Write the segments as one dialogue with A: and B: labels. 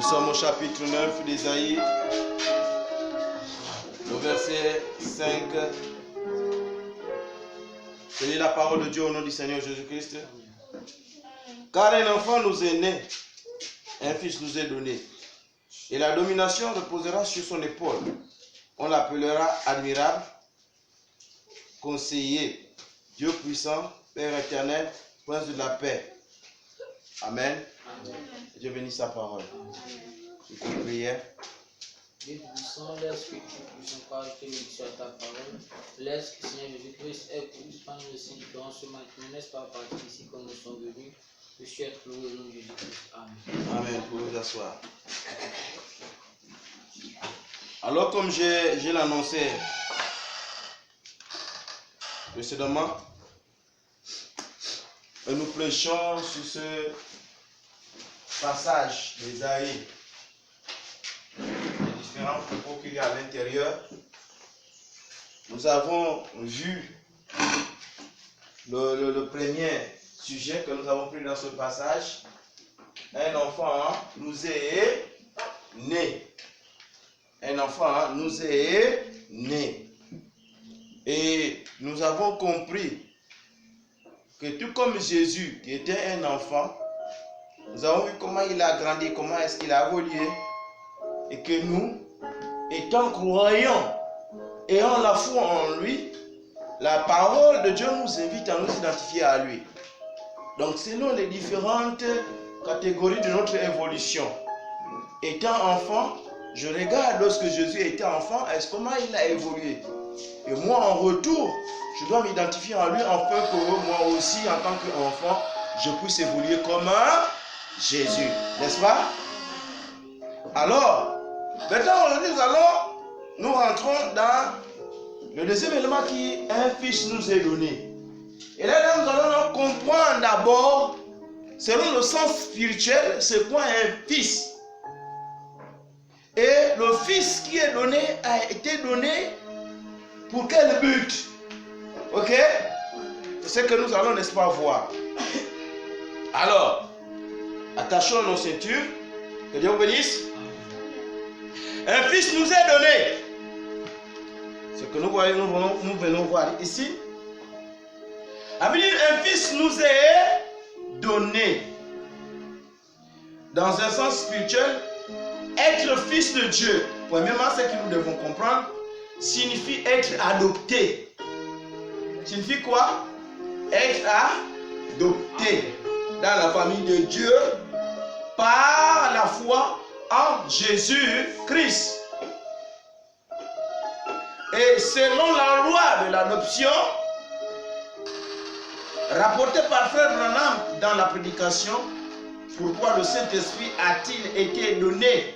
A: Nous sommes au chapitre 9 d'Ésaïe, le verset 5. Je lis la parole de Dieu au nom du Seigneur Jésus-Christ. Car un enfant nous est né, un fils nous est donné, et la domination reposera sur son épaule. On l'appellera admirable, conseiller, Dieu puissant, Père éternel, prince de la paix. Amen. Amen. Dieu bénisse sa parole. Une prière.
B: Dieu puissant, laisse que tu puisses encore ajouter bénédiction à ta parole. Laisse que Seigneur Jésus-Christ écoute par nous aussi différents ce matin. N'est-ce pas partir ici comme nous sommes venus. Je suis être loué au nom de Jésus-Christ. Amen.
A: Amen. Pour vous asseoir. Alors, comme j'ai l'annoncé précédemment, nous prêchons sur ce passage d'Ésaïe, les différents propos qu'il y a à l'intérieur. Nous avons vu le premier sujet que nous avons pris dans ce passage. Un enfant nous est né. Un enfant nous est né. Et nous avons compris que tout comme Jésus, qui était un enfant, nous avons vu comment il a grandi, comment est-ce qu'il a évolué. Et que nous, étant croyants, ayant la foi en lui, la parole de Dieu nous invite à nous identifier à lui. Donc selon les différentes catégories de notre évolution, étant enfant, je regarde lorsque Jésus était enfant, comment il a évolué. Et moi en retour, je dois m'identifier à lui afin que moi aussi en tant qu'enfant, je puisse évoluer comme Jésus. N'est-ce pas? Alors, maintenant aujourd'hui nous rentrons dans le deuxième élément qui est un fils nous est donné. Et là nous allons comprendre d'abord, selon le sens spirituel, ce qu'est un fils. Et le fils qui est donné a été donné pour quel but? Ok? C'est ce que nous allons, n'est-ce pas, voir. Alors, attachons nos ceintures. Que Dieu vous bénisse. Un fils nous est donné. Ce que nous voyons, nous venons voir ici. Un fils nous est donné. Dans un sens spirituel, être fils de Dieu, premièrement, ce que nous devons comprendre, signifie être adopté. Signifie quoi? Être adopté dans la famille de Dieu par la foi en Jésus-Christ. Et selon la loi de l'adoption, rapportée par Frère Branham dans la prédication, pourquoi le Saint-Esprit a-t-il été donné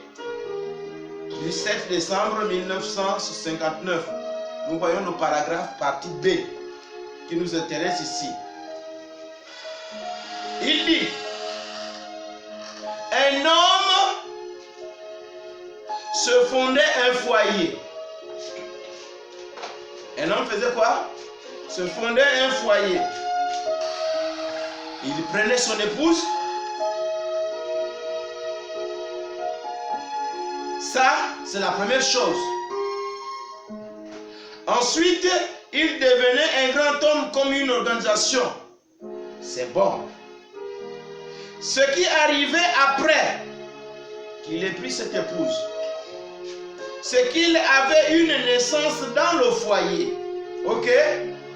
A: du 7 décembre 1959? Nous voyons le paragraphe partie B qui nous intéresse ici. Il dit: un homme se fondait un foyer. Un homme faisait quoi? Se fondait un foyer. Il prenait son épouse. Ça, c'est la première chose. Ensuite, il devenait un grand homme comme une organisation. C'est bon. Ce qui arrivait après qu'il ait pris cette épouse, c'est qu'il avait une naissance dans le foyer. Ok?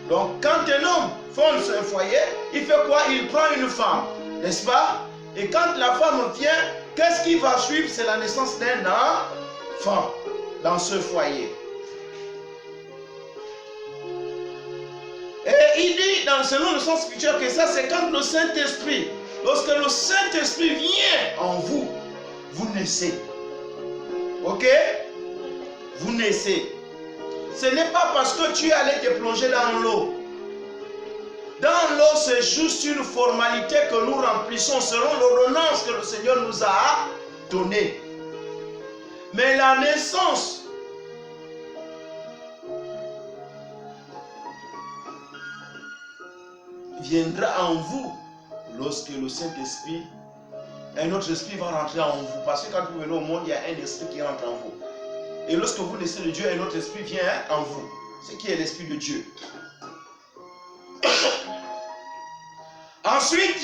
A: Donc, quand un homme fonde un foyer, il fait quoi? Il prend une femme. N'est-ce pas? Et quand la femme vient, qu'est-ce qui va suivre? C'est la naissance d'un enfant dans ce foyer. Et il dit, selon le sens spirituel, que ça, c'est quand le Saint-Esprit, lorsque le Saint-Esprit vient en vous, vous naissez. Ok? Vous naissez. Ce n'est pas parce que tu es allé te plonger dans l'eau. Dans l'eau, c'est juste une formalité que nous remplissons selon l'ordonnance que le Seigneur nous a donnée. Mais la naissance viendra en vous lorsque le Saint-Esprit un autre esprit va rentrer en vous. Parce que quand vous venez au monde, il y a un esprit qui rentre en vous. Et lorsque vous naissez de Dieu, un autre esprit vient en vous. Ce qui est l'esprit de Dieu. Ensuite,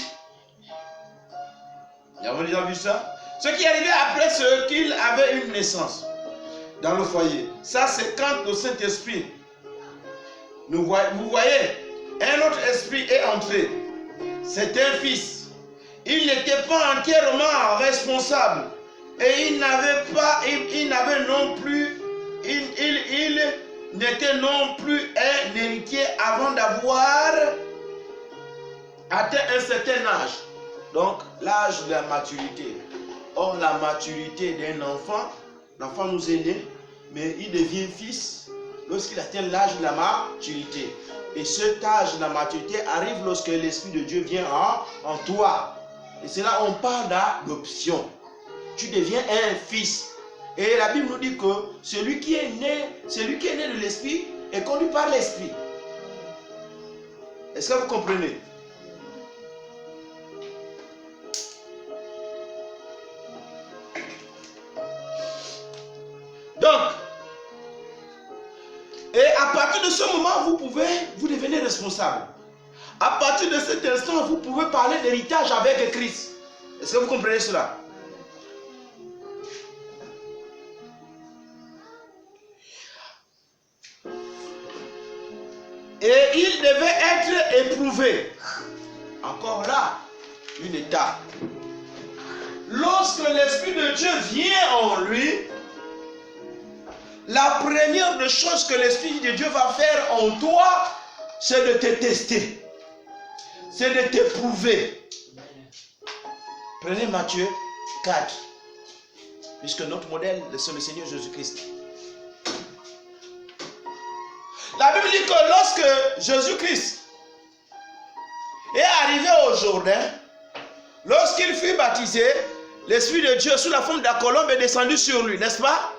A: nous avons déjà vu ça. Ce qui est arrivé après, c'est qu'il avait une naissance dans le foyer. Ça, c'est quand le Saint-Esprit, vous voyez, un autre esprit est entré. C'est un fils. Il n'était pas entièrement responsable. Et il n'avait non plus, il n'était non plus un héritier avant d'avoir atteint un certain âge. Donc, l'âge de la maturité. Or, la maturité d'un enfant, l'enfant nous est né, mais il devient fils lorsqu'il atteint l'âge de la maturité. Et cet âge de la maturité arrive lorsque l'Esprit de Dieu vient en toi. Et c'est là où on parle d'adoption. Tu deviens un fils. Et la Bible nous dit que celui qui est né de l'Esprit est conduit par l'Esprit. Est-ce que vous comprenez? Donc, et à partir de ce moment, vous devenez responsable. À partir de cet instant, vous pouvez parler d'héritage avec Christ. Est-ce que vous comprenez cela? Et il devait être éprouvé. Encore là, une étape. Lorsque l'Esprit de Dieu vient en lui, la première des choses que l'Esprit de Dieu va faire en toi, c'est de te tester. C'est de t'éprouver. Prenez Matthieu 4. Puisque notre modèle, c'est le Seigneur Jésus-Christ. La Bible dit que lorsque Jésus-Christ est arrivé au Jourdain, lorsqu'il fut baptisé, l'Esprit de Dieu sous la forme de la colombe est descendu sur lui, n'est-ce pas?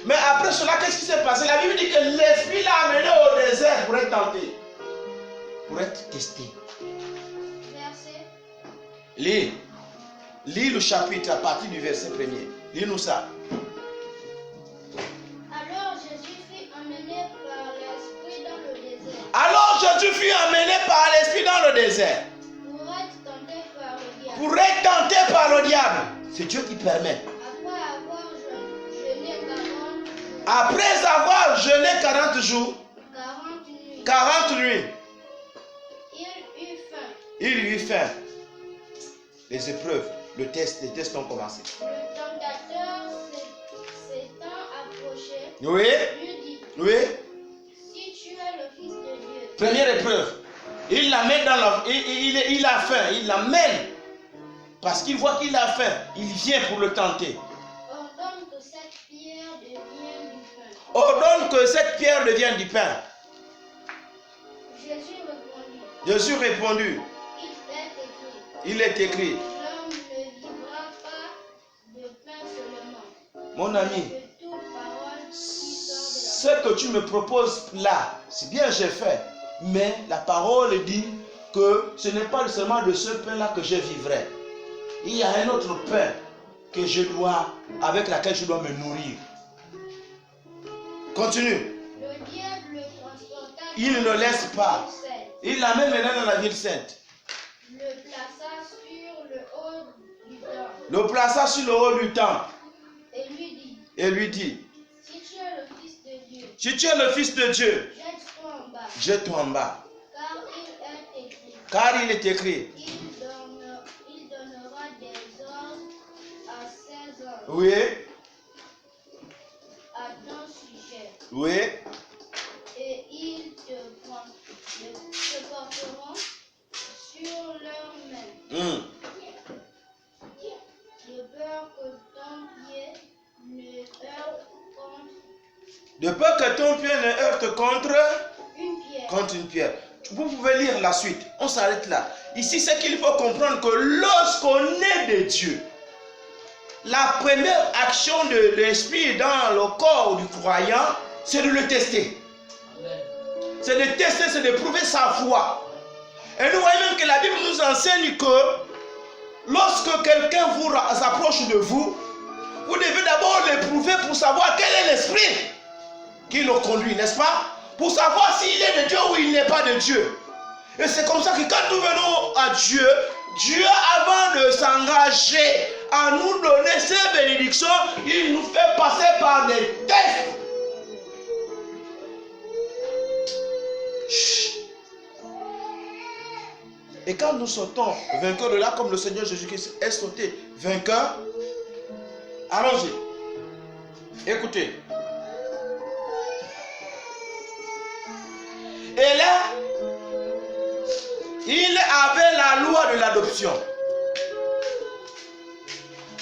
A: Mais après cela, qu'est-ce qui s'est passé? La Bible dit que l'Esprit l'a amené au désert pour être tenté, pour être testé. Lis le chapitre à partir du verset 1er. Lis-nous ça.
C: Alors Jésus fut amené par l'Esprit dans le désert.
A: Alors Jésus fut amené par l'Esprit dans le désert.
C: Pour être tenté par le diable.
A: Pour être tenté par le diable. C'est Dieu qui permet.
C: Après avoir jeûné 40
A: jours.
C: 40 nuits.
A: 40 nuits.
C: Il eut faim.
A: Les épreuves, les tests ont commencé.
C: Le tentateur s'étant approché,
A: Oui.
C: lui dit,
A: Oui.
C: si tu es le Fils de Dieu.
A: Première épreuve. Il la met dans la... Il a faim. Il l'amène. Parce qu'il voit qu'il a faim. Il vient pour le tenter.
C: Ordonne que cette pierre devienne du pain.
A: Ordonne que cette pierre devienne du pain.
C: Jésus répondit.
A: Jésus répondit.
C: Il est écrit.
A: L'homme
C: ne vivra pas de pain seulement.
A: Mon ami,
C: De toute parole qui sort de la
A: ce que tu me proposes là, c'est bien, j'ai fait. Mais la parole dit que ce n'est pas seulement de ce pain-là que je vivrai. Il y a un autre pain que avec laquelle je dois me nourrir. Continue.
C: Le diable le transporta.
A: Il ne le laisse pas. Il l'amène maintenant dans la ville sainte.
C: Le plaça sur le haut du temple.
A: Le plaça sur le haut du temple.
C: Et lui dit. Si tu es le Fils de Dieu.
A: Si tu es le Fils de Dieu.
C: Jette-toi en bas.
A: Jette-toi en bas.
C: Car il est écrit.
A: Car il est écrit.
C: Il donnera des ordres à ses anges.
A: Oui.
C: À ton sujet.
A: Oui.
C: Et ils te porteront sur leurs mains. De peur que ton pied ne heurte contre.
A: De peur que ton pied ne heurte contre une pierre. Vous pouvez lire la suite. On s'arrête là. Ici, c'est qu'il faut comprendre que lorsqu'on est de Dieu, la première action de l'esprit dans le corps du croyant, c'est de le tester. C'est de tester, c'est de prouver sa foi. Et nous voyons même que la Bible nous enseigne que lorsque quelqu'un vous s'approche de vous, vous devez d'abord l'éprouver pour savoir quel est l'esprit qui le conduit, n'est-ce pas? Pour savoir s'il est de Dieu ou il n'est pas de Dieu. Et c'est comme ça que quand nous venons à Dieu, Dieu, avant de s'engager à nous donner ses bénédictions, il nous fait passer par des tests. Chut. Et quand nous sortons vainqueurs de là, comme le Seigneur Jésus-Christ est sorti vainqueur, allons-y. Écoutez. Et là, il avait la loi de l'adoption.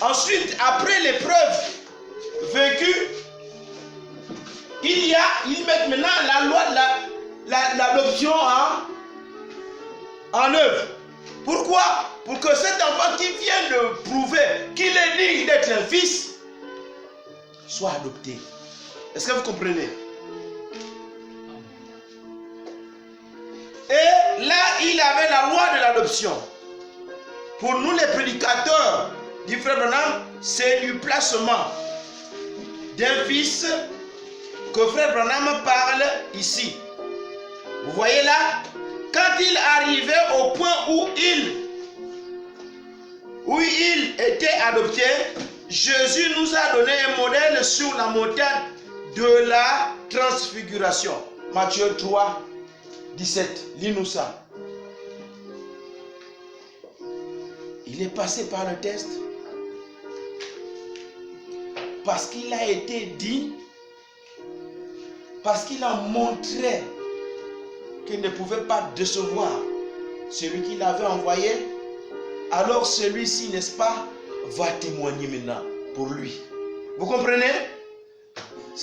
A: Ensuite, après l'épreuve vécue, ils mettent maintenant la loi de l'adoption en œuvre. Pourquoi? Pour que cet enfant qui vient de prouver qu'il est digne d'être un fils soit adopté. Est-ce que vous comprenez? Et là, il avait la loi de l'adoption. Pour nous, les prédicateurs du frère Branham, c'est du placement d'un fils que frère Branham parle ici. Vous voyez là, quand il arrivait au point où il était adopté, Jésus nous a donné un modèle sur la montagne de la transfiguration. Matthieu 3, 17. Lis-nous ça. Il est passé par le test parce qu'il a été digne, parce qu'il a montré qu'il ne pouvait pas décevoir celui qu'il avait envoyé. Alors celui-ci, n'est-ce pas, va témoigner maintenant pour lui. Vous comprenez?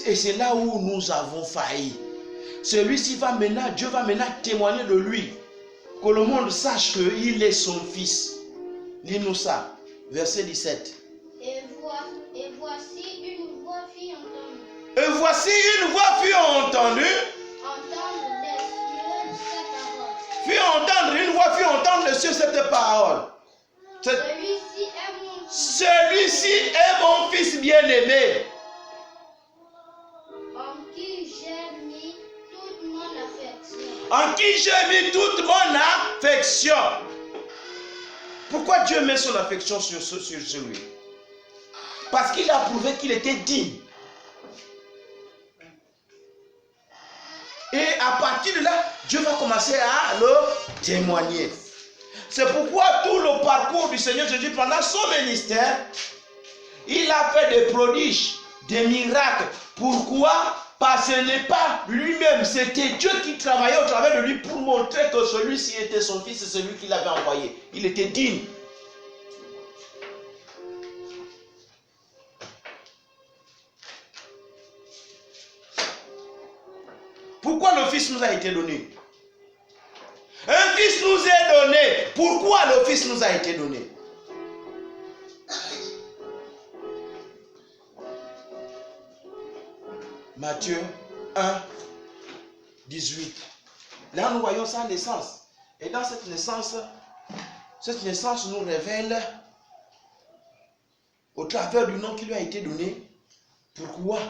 A: Et c'est là où nous avons failli. Celui-ci va maintenant, Dieu va maintenant témoigner de lui. Que le monde sache qu'il est son fils. Lis-nous ça. Verset 17.
C: Et voici une voix fut entendue.
A: Et voici une voix fut entendue.
C: Entendre des cieux cette parole.
A: Une voix fut entendre des cieux cette parole. Celui-ci est mon fils bien-aimé.
C: En qui j'ai mis toute mon affection.
A: En qui j'ai mis toute mon affection. Pourquoi Dieu met son affection sur lui? Parce qu'il a prouvé qu'il était digne. Et à partir de là, Dieu va commencer à le témoigner. C'est pourquoi tout le parcours du Seigneur Jésus pendant son ministère, il a fait des prodiges, des miracles. Pourquoi? Parce que ce n'est pas lui-même, c'était Dieu qui travaillait au travers de lui pour montrer que celui-ci était son fils, c'est celui qu'il avait envoyé. Il était digne. Pourquoi le Fils nous a été donné? Un Fils nous est donné. Pourquoi le Fils nous a été donné? Matthieu 1, 18. Là, nous voyons sa naissance. Et dans cette naissance nous révèle, au travers du nom qui lui a été donné, pourquoi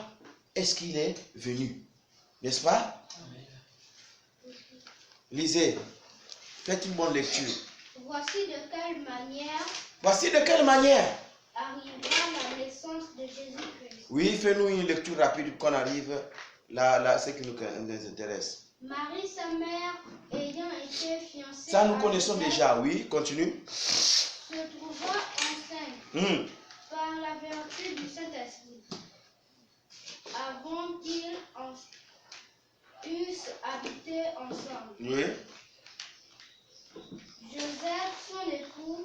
A: est-ce qu'il est venu. N'est-ce pas? Lisez. Faites une bonne lecture.
C: Voici de quelle manière arrivera la naissance de Jésus-Christ.
A: Oui, fais-nous une lecture rapide qu'on arrive là, ce qui nous intéresse.
C: Marie, sa mère, ayant été fiancée.
A: Ça, nous connaissons déjà. Oui, continue.
C: Se trouva enceinte par la vertu du Saint-Esprit. Avant qu'ils eussent habité ensemble.
A: Oui.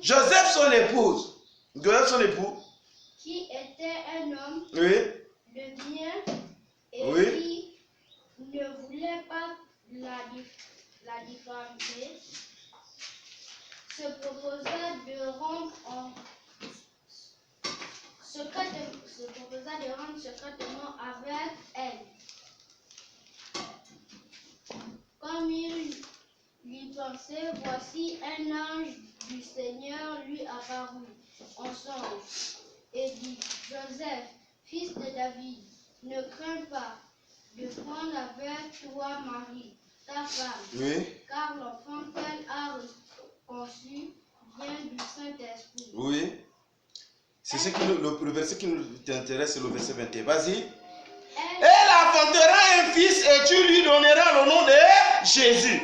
C: Joseph, son époux, qui était un homme
A: oui,
C: de bien et
A: oui,
C: qui ne voulait pas la diffamer, se proposa de rendre secrètement avec elle. Comme il lui pensait, voici un ange du Seigneur lui apparut en songe et dit, Joseph, fils de David, ne crains pas de prendre avec toi Marie, ta femme,
A: Oui.
C: car l'enfant qu'elle a conçu vient du Saint-Esprit.
A: Oui. C'est ce le verset qui nous intéresse, c'est le verset 21. Vas-y. Elle enfantera un fils et tu lui donneras le nom de Jésus.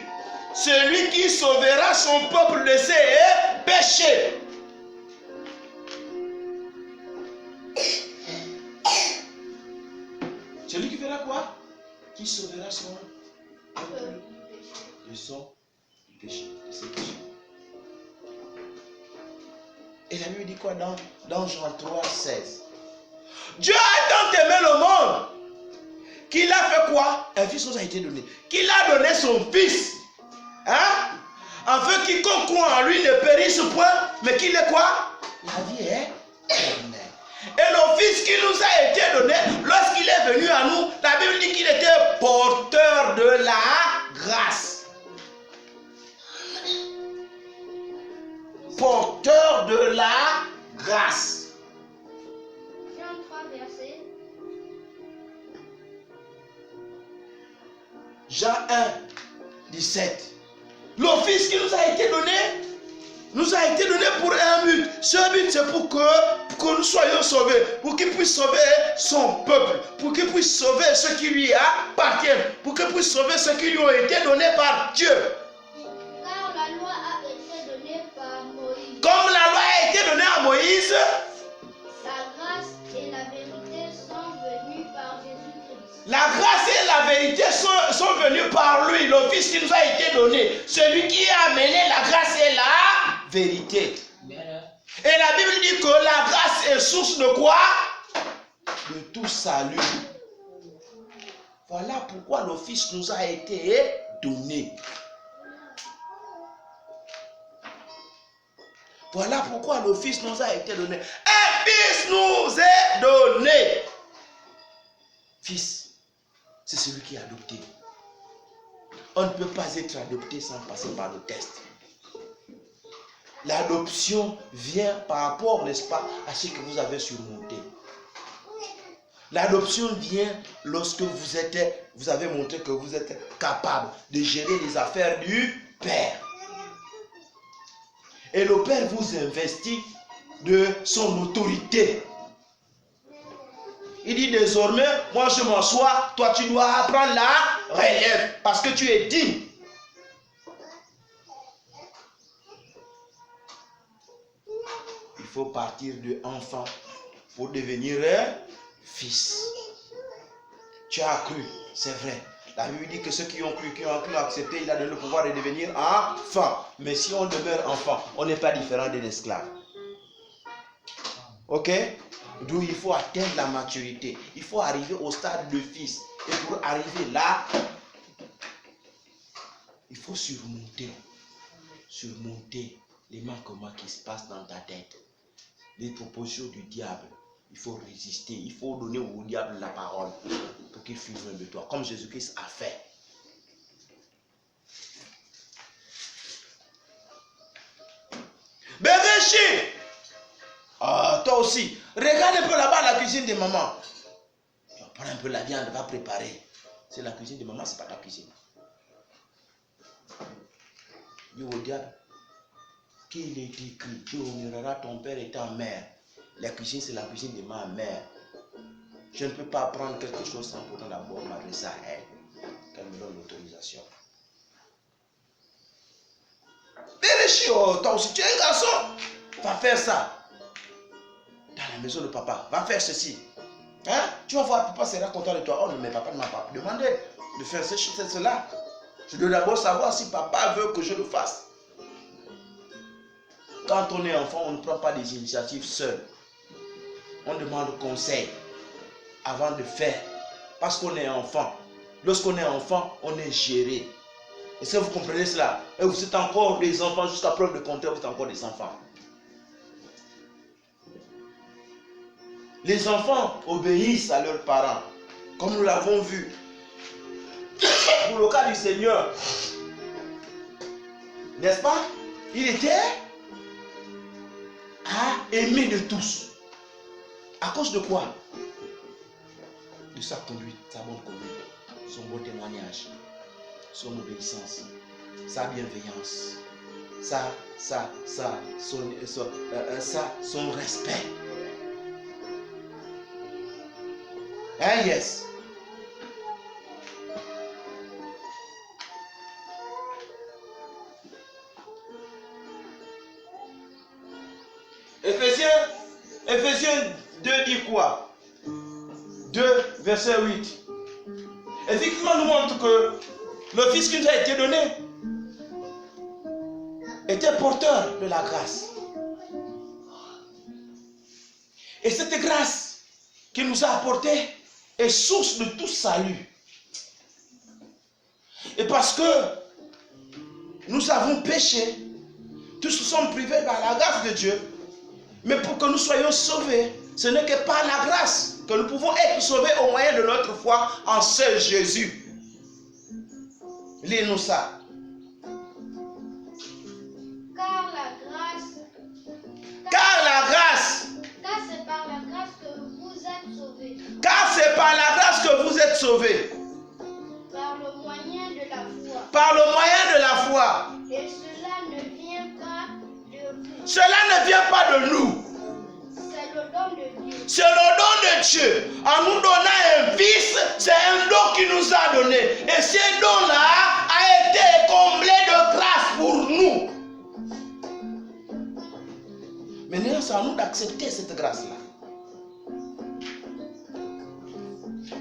A: Celui qui sauvera son peuple de ses péchés. Celui qui fera quoi? Qui sauvera son peuple de son péché, de ses péchés. Et la Bible dit quoi dans Jean 3, 16? Dieu a tant aimé le monde qu'il a fait quoi? Un fils nous a été donné. Qu'il a donné son fils. Hein? Afin quiconque croit en lui ne périsse point, mais qu'il est quoi? La vie est éternelle. Et le fils qui nous a été donné, lorsqu'il est venu à nous, la Bible dit qu'il était porteur de la grâce. Porteur de la grâce.
C: Jean 3, verset.
A: Jean 1, 17. Le fils qui nous a été donné pour un but. Ce but, c'est pour que nous soyons sauvés, pour qu'il puisse sauver son peuple, pour qu'il puisse sauver ceux qui lui appartiennent, pour qu'il puisse sauver ceux qui lui ont été donnés par Dieu.
C: Car la loi a été donnée par Moïse.
A: Comme la loi a été donnée à Moïse,
C: La grâce et la vérité sont venues par Jésus-Christ.
A: la grâce et la vérité sont venues par lui, le fils qui nous a été donné, celui qui a amené la grâce et la vérité. Et la Bible dit que la grâce est source de quoi? De tout salut. Voilà pourquoi le fils nous a été donné. Voilà pourquoi le fils nous a été donné. Un fils nous est donné. Fils, c'est celui qui est adopté. On ne peut pas être adopté sans passer par le test. L'adoption vient par rapport, n'est-ce pas, à ce que vous avez surmonté. L'adoption vient lorsque vous avez montré que vous êtes capable de gérer les affaires du Père. Et le Père vous investit de son autorité. Il dit désormais, moi je m'assois, toi tu dois prendre la relève parce que tu es digne. Il faut partir de enfant pour devenir fils. Tu as cru, c'est vrai. La Bible dit que ceux qui ont cru, qui ont accepté, il a donné le pouvoir de devenir enfant. Mais si on demeure enfant, on n'est pas différent d'un esclave. Ok? D'où il faut atteindre la maturité. Il faut arriver au stade de fils. Et pour arriver là, il faut surmonter les manquements qui se passent dans ta tête. Les propositions du diable. Il faut résister. Il faut donner au diable la parole pour qu'il fuit loin de toi. Comme Jésus-Christ a fait. Bébé chien. Ah, toi aussi. Regarde un peu là-bas la cuisine de maman. Tu prends un peu la viande, va préparer. C'est la cuisine de maman, c'est pas ta cuisine. Dis au diable. Qu'il est écrit, tu honoreras ton père et ta mère. La cuisine, c'est la cuisine de ma mère. Je ne peux pas prendre quelque chose sans pourtant d'abord m'adresser à elle. Qu'elle me donne l'autorisation. Béréchio, toi aussi, tu es un garçon. Va faire ça. Dans la maison de papa, va faire ceci. Hein? Tu vas voir, papa sera content de toi. Oh non, mais papa ne m'a pas demandé de faire cela. Je dois d'abord savoir si papa veut que je le fasse. Quand on est enfant, on ne prend pas des initiatives seul. On demande conseil avant de faire. Parce qu'on est enfant. Lorsqu'on est enfant, on est géré. Est-ce que vous comprenez cela? Et vous êtes encore des enfants, jusqu'à preuve de contraire, vous êtes encore des enfants. Les enfants obéissent à leurs parents, comme nous l'avons vu. Pour le cas du Seigneur, n'est-ce pas? Il était a aimé de tous. À cause de quoi? De sa conduite, sa bonne conduite, son bon témoignage, son obéissance, sa bienveillance, son respect. Hein, yes. Éphésiens 2 dit quoi? 2, verset 8. Effectivement, nous montre que le Fils qui nous a été donné était porteur de la grâce. Et cette grâce qu'il nous a apportée est source de tout salut. Et parce que nous avons péché, tous nous sommes privés par la grâce de Dieu. Mais pour que nous soyons sauvés, ce n'est que par la grâce que nous pouvons être sauvés au moyen de notre foi en seul Jésus. Lis-nous ça.
C: Car c'est par la grâce que vous êtes sauvés.
A: Car c'est par la grâce que vous êtes sauvés.
C: Par le moyen de la foi.
A: Par le moyen de la foi.
C: Et cela ne vient pas de vous.
A: Cela ne vient pas de nous.
C: C'est le don de Dieu.
A: C'est le don de Dieu. En nous donnant un fils, c'est un don qu'il nous a donné. Et ce don-là a été comblé de grâce pour nous. Maintenant, c'est à nous d'accepter cette grâce-là.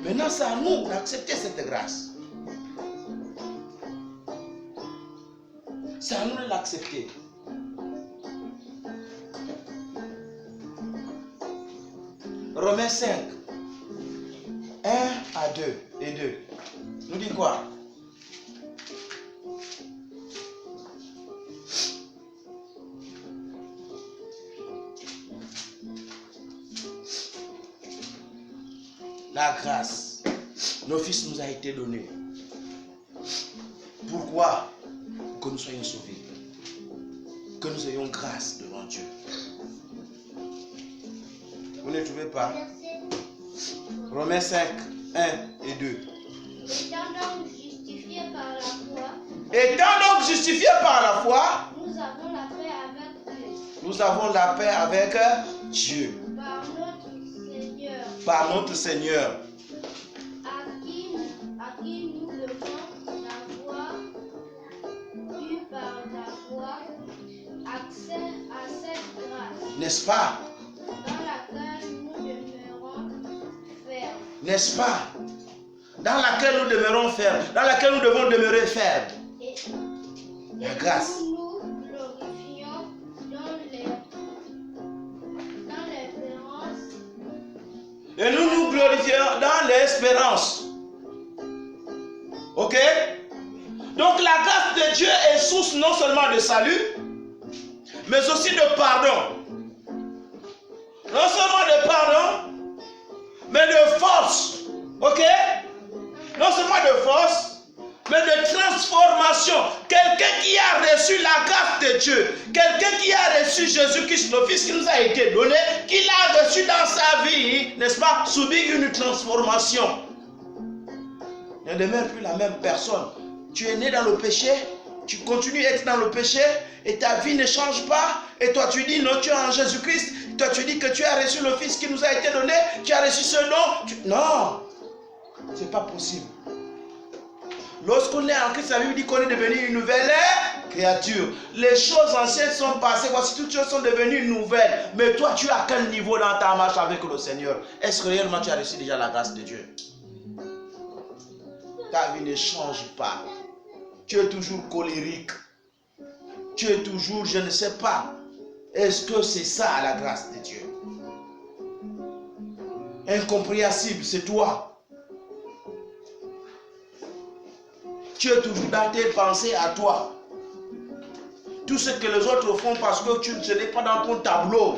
A: Maintenant, c'est à nous d'accepter cette grâce. C'est à nous de l'accepter. Romains 5, 1 à 2 et 2. Nous dit quoi? La grâce, nos fils nous a été donné. Pourquoi? Pour que nous soyons sauvés. Que nous ayons grâce devant Dieu. Vous ne trouvez pas? Romains 5, 1 et 2.
C: Étant donc justifiés par la foi,
A: Étant donc justifiés par la foi,
C: nous avons la paix avec Dieu.
A: nous avons la paix avec Dieu.
C: Par notre Seigneur,
A: à qui
C: nous devons avoir eu par la foi accès à cette grâce,
A: n'est-ce pas?
C: dans laquelle nous demeurons fermes.
A: N'est-ce pas? Dans laquelle nous demeurons fermes, dans laquelle nous devons demeurer fermes.
C: Et
A: La grâce.
C: nous nous glorifions dans l'espérance.
A: Et nous nous glorifions dans l'espérance. Ok? Donc la grâce de Dieu est source non seulement de salut, mais aussi de pardon. Non seulement de pardon, mais de force. Ok? Non seulement de force, mais de transformation. Quelqu'un qui a reçu la grâce de Dieu, quelqu'un qui a reçu Jésus-Christ, le Fils qui nous a été donné, qui l'a reçu dans sa vie, n'est-ce pas, subit une transformation. Il ne demeure plus la même personne. Tu es né dans le péché, tu continues à être dans le péché, et ta vie ne change pas, et toi tu dis non, tu es en Jésus-Christ, toi tu dis que tu as reçu le Fils qui nous a été donné, tu as reçu ce don. Non, c'est pas possible. Lorsqu'on est en Christ, la Bible dit qu'on est devenu une nouvelle créature. Les choses anciennes sont passées, voici toutes choses sont devenues nouvelles. Mais toi, tu es à quel niveau dans ta marche avec le Seigneur? Est-ce que réellement tu as reçu déjà la grâce de Dieu? Ta vie ne change pas. Tu es toujours colérique. Tu es toujours, je ne sais pas. Est-ce que c'est ça la grâce de Dieu? Incompréhensible, c'est toi. Tu es toujours dans tes pensées à toi. Tout ce que les autres font parce que tu ne sais pas dans ton tableau.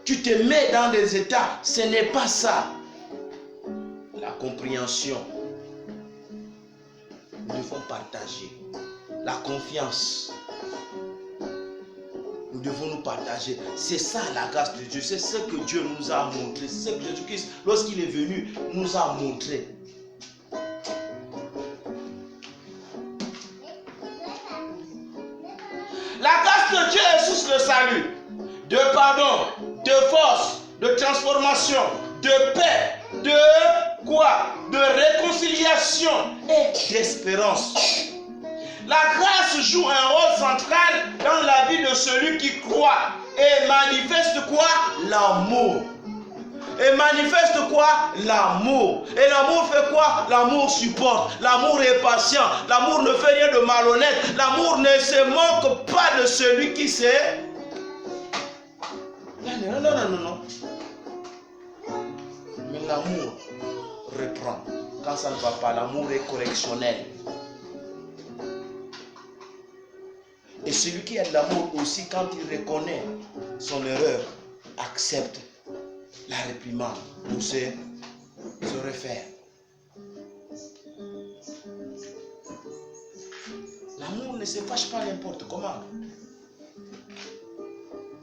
A: Tu te mets dans des états. Ce n'est pas ça. La compréhension. Nous devons partager. La confiance. nous devons nous partager. C'est ça la grâce de Dieu. C'est ce que Dieu nous a montré. C'est ce que Jésus-Christ, lorsqu'il est venu, nous a montré. La grâce de Dieu est source de salut, de pardon, de force, de transformation, de paix, de quoi? De réconciliation et d'espérance. La grâce joue un rôle central dans la vie de celui qui croit et manifeste quoi? L'amour. Et manifeste quoi? L'amour. Et l'amour fait quoi? L'amour supporte. L'amour est patient. L'amour ne fait rien de malhonnête. L'amour ne se moque pas de celui qui sait. Non. Mais l'amour reprend. Quand ça ne va pas, l'amour est correctionnel. Et celui qui a de l'amour aussi, quand il reconnaît son erreur, accepte la réprimande pour se refaire. L'amour ne se fâche pas n'importe comment.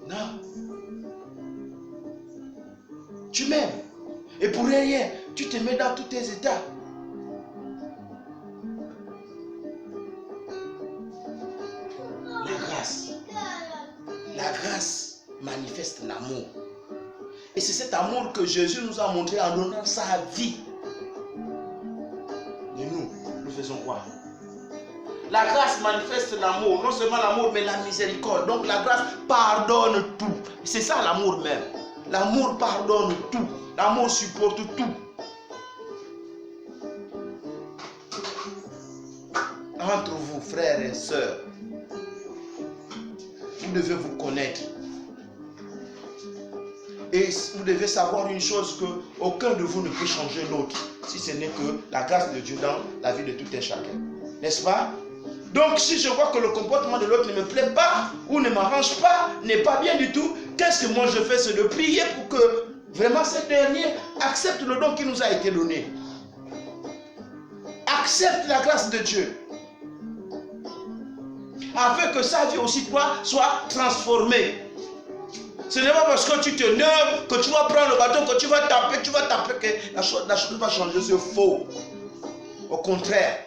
A: Non. Tu m'aimes. Et pour rien, tu te mets dans tous tes états. La grâce manifeste l'amour. Et c'est cet amour que Jésus nous a montré en donnant sa vie. Et nous faisons quoi? La grâce manifeste l'amour. Non seulement l'amour, mais la miséricorde. Donc la grâce pardonne tout. C'est ça l'amour même. L'amour pardonne tout. L'amour supporte tout. Entre vous, frères et sœurs, vous devez vous connaître. Et vous devez savoir une chose, que aucun de vous ne peut changer l'autre, si ce n'est que la grâce de Dieu dans la vie de tout un chacun. N'est-ce pas? Donc si je vois que le comportement de l'autre ne me plaît pas, ou ne m'arrange pas, n'est pas bien du tout, qu'est-ce que moi je fais? C'est de prier pour que vraiment ce dernier accepte le don qui nous a été donné. Accepte la grâce de Dieu. Afin que sa vie aussi, toi, soit transformée. Ce n'est pas parce que tu t'énerves, que tu vas prendre le bâton, que tu vas taper, que la chose va changer. C'est faux. Au contraire,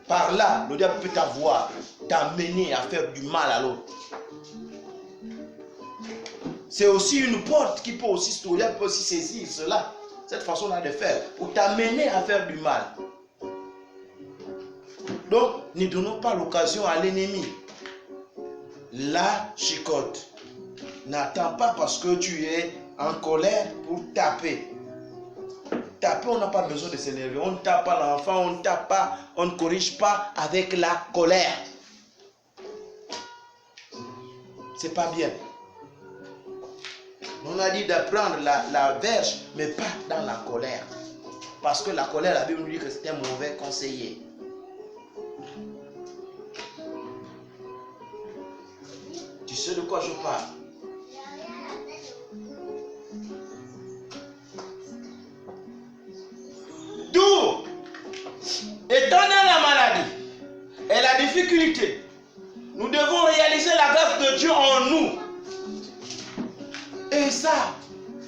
A: par là, le diable peut t'avoir, t'amener à faire du mal à l'autre. C'est aussi une porte qui peut aussi, le diable peut aussi saisir cela, cette façon-là de faire, pour t'amener à faire du mal. Donc, ne donnons pas l'occasion à l'ennemi. La chicotte. N'attends pas parce que tu es en colère pour taper. Taper, on n'a pas besoin de s'énerver. On ne tape pas l'enfant, on ne tape pas, on ne corrige pas avec la colère. C'est pas bien. On a dit d'apprendre la verge, mais pas dans la colère. Parce que la colère, la Bible nous dit que c'est un mauvais conseiller. Tu sais de quoi je parle? D'où, étant dans la maladie et la difficulté, nous devons réaliser la grâce de Dieu en nous. Et ça,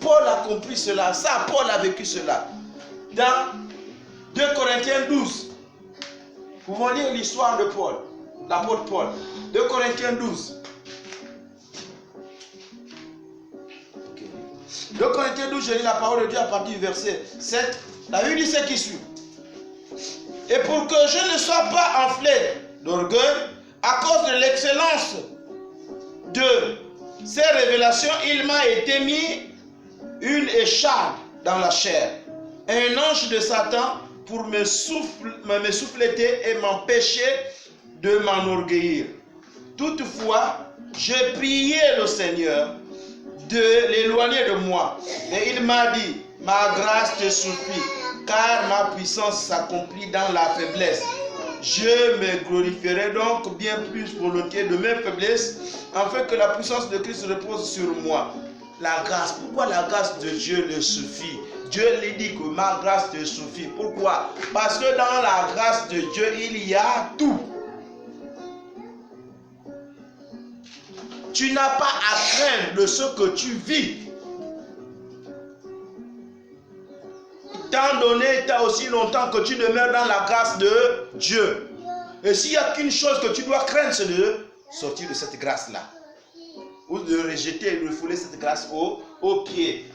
A: Paul a compris cela. Ça, Paul a vécu cela. Dans 2 Corinthiens 12, nous pouvons lire l'histoire de Paul, l'apôtre Paul. 2 Corinthiens 12. 2 Corinthiens 12, je lis la parole de Dieu à partir du verset 7. La Bible dit ce qui suit. Et pour que je ne sois pas enflé d'orgueil à cause de l'excellence de ces révélations, il m'a été mis une écharpe dans la chair, un ange de Satan pour me souffleter et m'empêcher de m'enorgueillir. Toutefois, j'ai prié le Seigneur de l'éloigner de moi. Et il m'a dit, ma grâce te suffit, car ma puissance s'accomplit dans la faiblesse. Je me glorifierai donc bien plus volontiers de mes faiblesses, afin que la puissance de Christ repose sur moi. La grâce, pourquoi la grâce de Dieu le suffit? Dieu lui dit que ma grâce te suffit. Pourquoi? Parce que dans la grâce de Dieu, il y a tout. tu n'as pas à craindre de ce que tu vis. Tant donné, tant aussi longtemps que tu demeures dans la grâce de Dieu. Et s'il n'y a qu'une chose que tu dois craindre, c'est de sortir de cette grâce-là. Ou de rejeter et de refouler cette grâce au pied.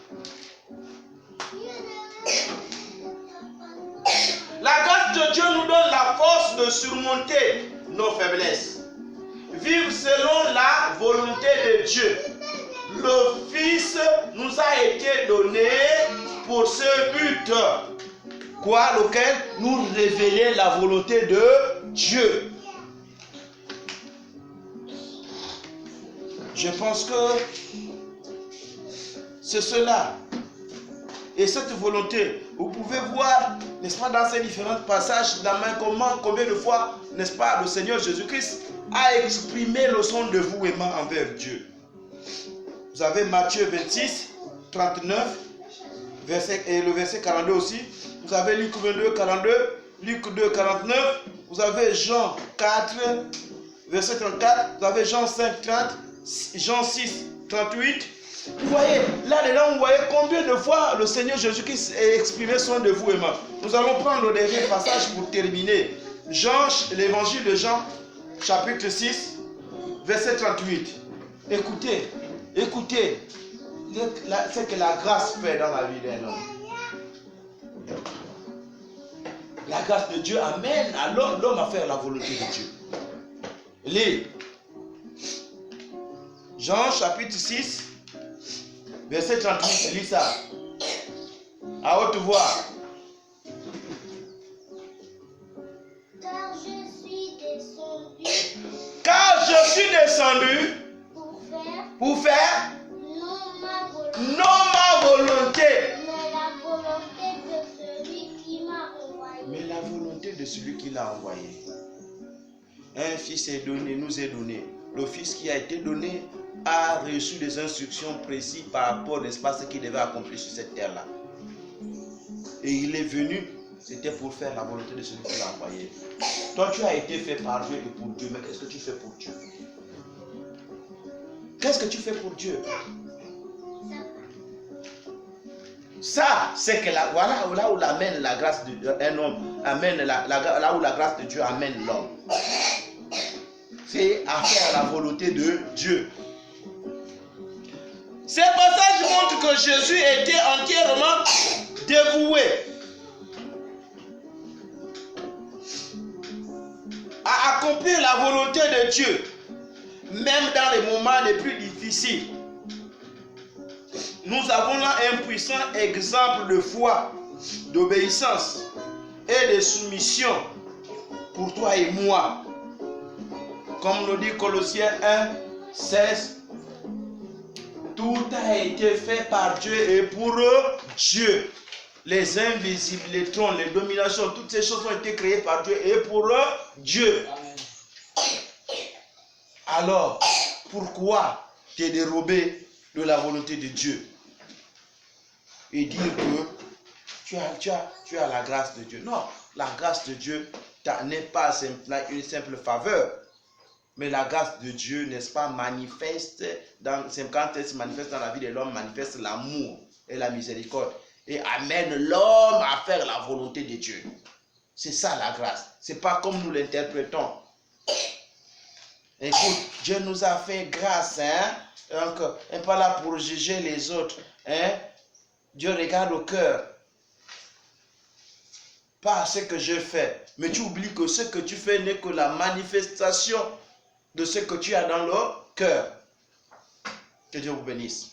A: La grâce de Dieu nous donne la force de surmonter nos faiblesses. Vivre selon la volonté de Dieu. Le Fils nous a été donné pour ce but. Quoi? Lequel? Nous révéler la volonté de Dieu. Je pense que c'est cela. Et cette volonté, vous pouvez voir, n'est-ce pas, dans ces différents passages, combien de fois, n'est-ce pas, le Seigneur Jésus-Christ a exprimé le son de vouement envers Dieu. Vous avez Matthieu 26, 39, et le verset 42 aussi. Vous avez Luc 22, 42, Luc 2, 49. Vous avez Jean 4, verset 34. Vous avez Jean 5, 30, Jean 6, 38. Vous voyez, là-dedans, vous voyez combien de fois le Seigneur Jésus-Christ a exprimé son dévouement. Nous allons prendre le dernier passage pour terminer. L'évangile de Jean, chapitre 6, verset 38. Écoutez, ce que la grâce fait dans la vie d'un homme. La grâce de Dieu amène à l'homme à faire la volonté de Dieu. Lis. Jean, chapitre 6, verset 38, lis ça. À haute voix.
C: Car
A: je suis descendu pour faire non ma volonté, mais la volonté de celui qui m'a envoyé. Un fils est donné, nous est donné. Le fils qui a été donné a reçu des instructions précises par rapport, n'est-ce pas, à ce qu'il devait accomplir sur cette terre-là. Et il est venu, c'était pour faire la volonté de celui qui l'a envoyé. Toi, tu as été fait par Dieu et pour Dieu, mais qu'est-ce que tu fais pour Dieu? Qu'est-ce que tu fais pour Dieu? Ça, c'est que voilà là où l'amène la grâce d'un homme, amène là où la grâce de Dieu amène l'homme. C'est à faire la volonté de Dieu. Ces passages montrent que Jésus était entièrement dévoué à accomplir la volonté de Dieu, même dans les moments les plus difficiles. Nous avons là un puissant exemple de foi, d'obéissance et de soumission pour toi et moi. Comme nous dit Colossiens 1, 16, tout a été fait par Dieu et pour Dieu. Les invisibles, les trônes, les dominations, toutes ces choses ont été créées par Dieu et pour Dieu.
B: Amen.
A: Alors, pourquoi te dérober de la volonté de Dieu et dire que tu as la grâce de Dieu? Non, la grâce de Dieu n'est pas une simple faveur, mais la grâce de Dieu, n'est-ce pas, manifeste, quand elle se manifeste dans la vie de l'homme, manifeste l'amour et la miséricorde et amène l'homme à faire la volonté de Dieu. C'est ça la grâce. C'est pas comme nous l'interprétons. Écoute, Dieu nous a fait grâce, hein? Donc, on n'est pas là pour juger les autres, hein? Dieu regarde au cœur, pas ce que je fais, mais tu oublies que ce que tu fais n'est que la manifestation de ce que tu as dans le cœur. Que Dieu vous bénisse.